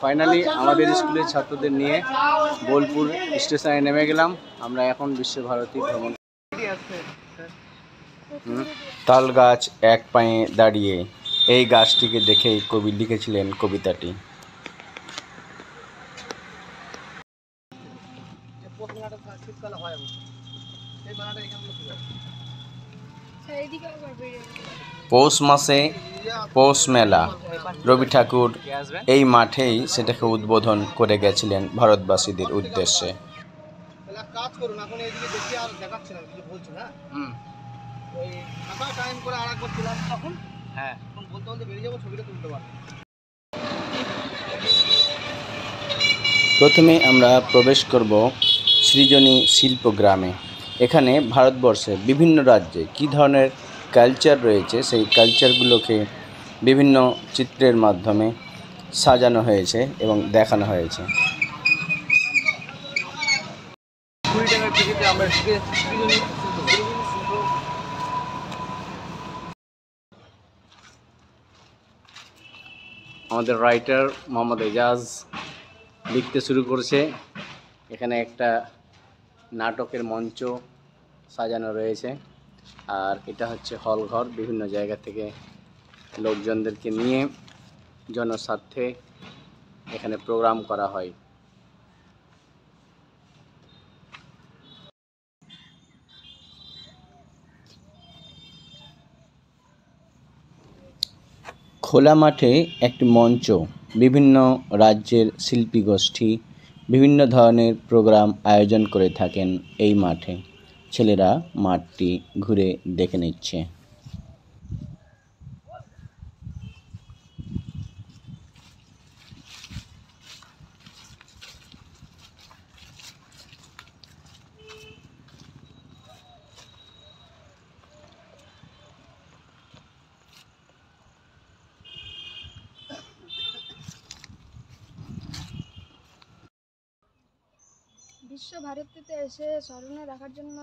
Finally আমাদের স্কুলের ছাত্রদের নিয়ে বোলপুর স্টেশনে নেমে গেলাম। আমরা এখন বিশ্বভারতী ভ্রমণ। তাল গাছ এক পায়ে দাঁড়িয়ে, এই গাছটিকে দেখেই কবি লিখেছিলেন কবিতাটি। পৌষ মাসে পৌষ মেলা, রবি ঠাকুর এই মাঠেই সেটাকে উদ্বোধন করে গেছিলেন ভারতবাসীদের উদ্দেশ্যে। প্রথমে আমরা প্রবেশ করব সৃজনী শিল্পগ্রামে। এখানে ভারতবর্ষে বিভিন্ন রাজ্যে কী ধরনের কালচার রয়েছে সেই কালচারগুলোকে বিভিন্ন চিত্রের মাধ্যমে সাজানো হয়েছে এবং দেখানো হয়েছে। আমাদের রাইটার মোহাম্মদ এজাজ লিখতে শুরু করেছে। এখানে একটা নাটকের মঞ্চ সাজানো রয়েছে, আর এটা হচ্ছে হল ঘর। বিভিন্ন জায়গা থেকে লোকজনদেরকে নিয়ে জনস্বার্থে এখানে প্রোগ্রাম করা হয়। খোলা মাঠে একটি মঞ্চ, বিভিন্ন রাজ্যের শিল্পী গোষ্ঠী বিভিন্ন ধরনের প্রোগ্রাম আয়োজন করে থাকেন। এই মাঠে ছেলেরা মাঠটি ঘুরে দেখে নিচ্ছে। বিশ্বভারতীতে এসে স্মরণে রাখার জন্য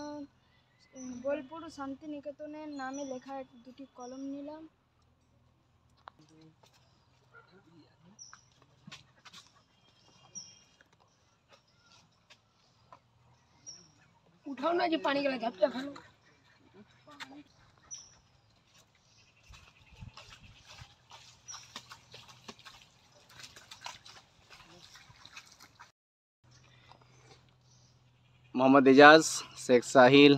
বোলপুর শান্তিনিকেতনের নামে লেখা দুটি কলম নিলাম। উঠাও না যে পানি গেলে ঝাপটা ভালো। মোহাম্মদ এজাজ, শেখ সাহিল,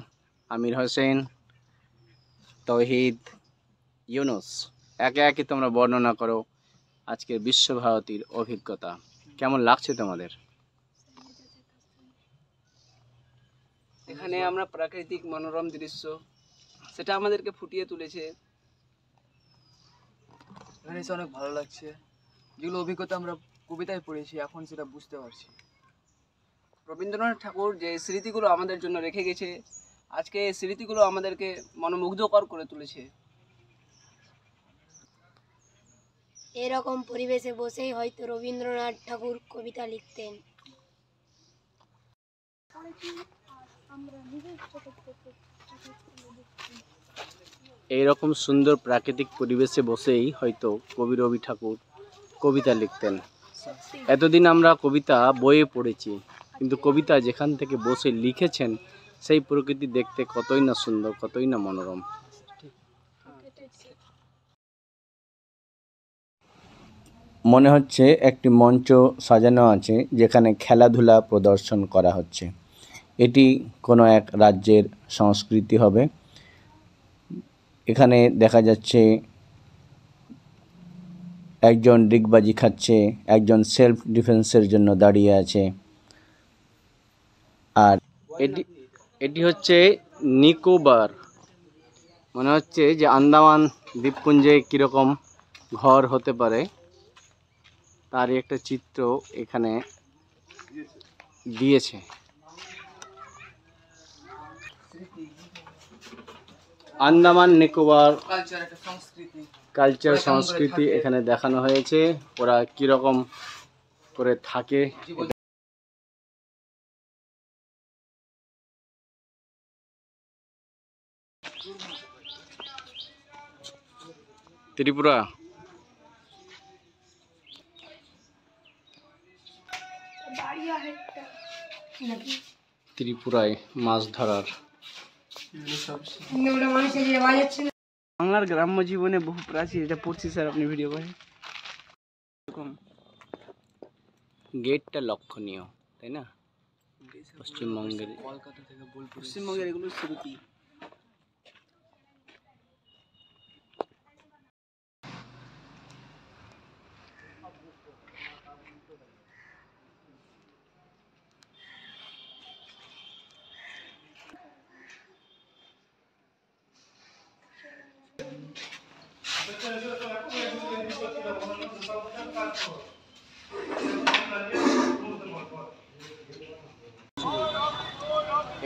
আমির হোসেন, তৌহিদ, ইউনুস, একে একে তোমরা বর্ণনা করো আজকের বিশ্বভারতীর অভিজ্ঞতা। কেমন লাগছে তোমাদের? এখানে আমরা প্রাকৃতিক মনোরম দৃশ্য সেটা আমাদেরকে ফুটিয়ে তুলেছে। এখানে এসে অনেক ভালো লাগছে। যেগুলো অভিজ্ঞতা আমরা কবিতায় পড়েছি এখন সেটা বুঝতে পারছি। রবীন্দ্রনাথ ঠাকুর যে স্মৃতিগুলো আমাদের জন্য রেখে গেছে, আজকে এই স্মৃতিগুলো আমাদেরকে মনোমুগ্ধকর করে তুলেছে। এরকম পরিবেশে বসেই হয়তো রবীন্দ্রনাথ ঠাকুর কবিতা লিখতেন। এইরকম সুন্দর প্রাকৃতিক পরিবেশে বসেই হয়তো কবি রবি ঠাকুর কবিতা লিখতেন। এতদিন আমরা কবিতা বইয়ে পড়েছি, কিন্তু কবিতা যেখান থেকে বসে লিখেছেন সেই প্রকৃতি দেখতে কতই না সুন্দর, কতই না মনোরম। মনে হচ্ছে একটি মঞ্চ সাজানো আছে যেখানে খেলাধুলা প্রদর্শন করা হচ্ছে। এটি কোনো এক রাজ্যের সংস্কৃতি হবে। এখানে দেখা যাচ্ছে একজন ডিগবাজি খাচ্ছে, একজন সেলফ ডিফেন্সের জন্য দাঁড়িয়ে আছে। আর এটি হচ্ছে নিকোবর। মনে হচ্ছে যে আন্দামান দ্বীপপুঞ্জে কীরকম ঘর হতে পারে তারই একটা চিত্র এখানে দিয়েছে। আন্দামান নিকোবর কালচার সংস্কৃতি এখানে দেখানো হয়েছে। ওরা কিরকম করে থাকে। ত্রিপুরা ত্রিপুরায় মাছ ধরার বাংলার গ্রাম্য জীবনে বহু প্রাচীন, এটা পড়ছি স্যার আপনি ভিডিও করে। গেটটা লক্ষণীয়, তাই না? পশ্চিমবঙ্গের কলকাতা থেকে বোলপুর, পশ্চিমবঙ্গের এগুলো স্মৃতি।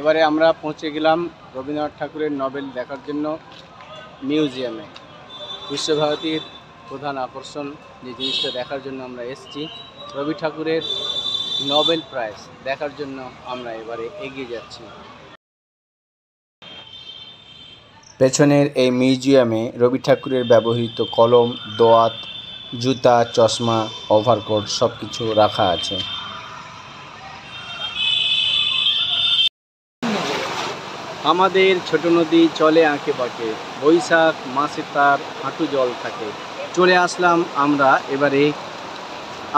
এবারে আমরা পৌঁছে গেলাম রবীন্দ্রনাথ ঠাকুরের নভেল দেখার জন্য মিউজিয়ামে। বিশ্বভারতীর প্রধান আকর্ষণ যে জিনিসটা দেখার জন্য আমরা এসেছি, রবি ঠাকুরের নোবেল প্রাইজ দেখার জন্য আমরা এবারে এগিয়ে যাচ্ছি। পেছনের এই মিউজিয়ামে রবি ঠাকুরের ব্যবহৃত কলম, দোয়াত, জুতা, চশমা, ওভারকোট সব কিছু রাখা আছে। আমাদের ছোট নদী চলে আঁকে বাঁকে, বৈশাখ মাসে তার হাঁটু জল থাকে। চলে আসলাম আমরা এবারে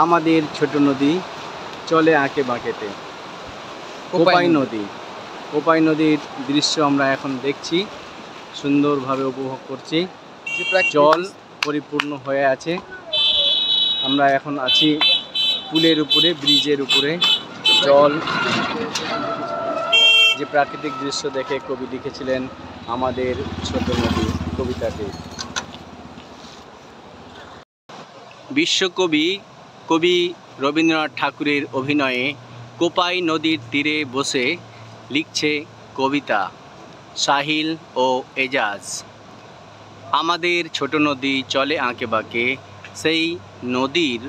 আমাদের ছোট নদী চলে আঁকে বাঁকেতে, কোপাই নদী। কোপাই নদীর দৃশ্য আমরা এখন দেখছি, সুন্দরভাবে উপভোগ করছি। জল পরিপূর্ণ হয়ে আছে। আমরা এখন আছি পুলের উপরে, ব্রিজের উপরে। জল, যে প্রাকৃতিক দৃশ্য দেখে কবি লিখেছিলেন আমাদের ছোট নদী কবিতাটি। বিশ্বকবি কবি রবীন্দ্রনাথ ঠাকুরের অভিনয়ে কোপাই নদীর তীরে বসে লিখছে কবিতা সাহিল ও এজাজ। আমাদের ছোট নদী চলে আঁকে বাঁকে, সেই নদীর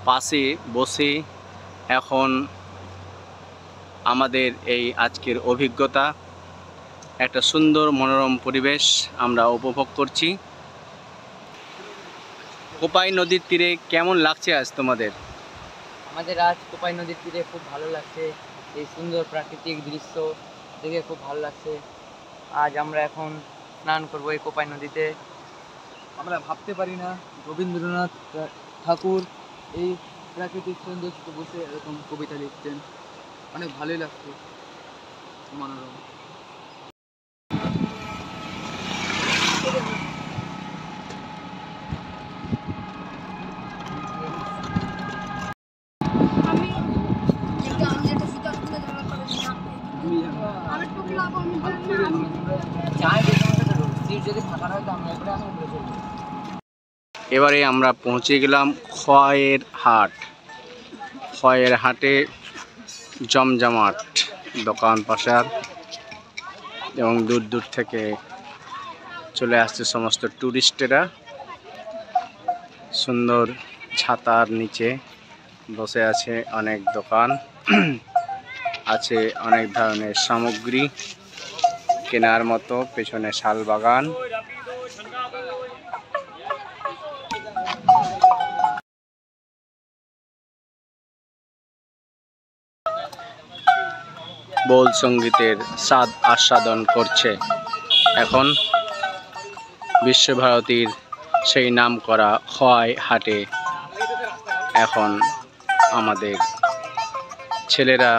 পাশে বসে এখন আমাদের এই আজকের অভিজ্ঞতা, একটা সুন্দর মনোরম পরিবেশ আমরা উপভোগ করছি। কোপাই নদীর তীরে কেমন লাগছে আজ তোমাদের? আমাদের আজ কোপাই নদীর তীরে খুব ভালো লাগছে। এই সুন্দর প্রাকৃতিক দৃশ্য দেখে খুব ভালো লাগছে। আজ আমরা এখন স্নান করবো এই কোপাই নদীতে। আমরা ভাবতে পারি না রবীন্দ্রনাথ ঠাকুর এই প্রাকৃতিক সৌন্দর্য বসে এরকম কবিতা লিখতেন। অনেক ভালোই লাগছে, মনোরম। এবারে আমরা পৌঁছে গেলাম খয়ের হাট। খয়ের হাটে জমজমাট দোকান পাশার, এবং দূর দূর থেকে চলে আসছে সমস্ত টুরিস্টেরা। সুন্দর ছাতার নিচে বসে আছে অনেক দোকান, আছে অনেক ধরনের সামগ্রী কেনার মতো। পেছনে শাল বাগান। বোল সঙ্গীতের স্বাদ আস্বাদন করছে এখন বিশ্বভারতীর সেই নাম করা খোয়াই হাটে। এখন আমাদের ছেলেরা,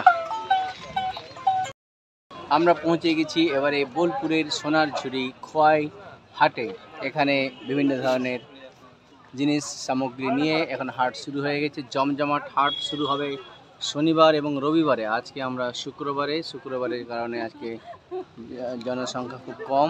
আমরা পৌঁছে গেছি এবারে বোলপুরের সোনার ঝুড়ি খোয়াই হাটে। এখানে বিভিন্ন ধরনের জিনিস সামগ্রী নিয়ে এখন হাট শুরু হয়ে গেছে। জমজমাট হাট শুরু হবে শনিবার এবং রবিবারে। আজকে আমরা শুক্রবারের কারণে আজকে জনসংখ্যা খুব কম।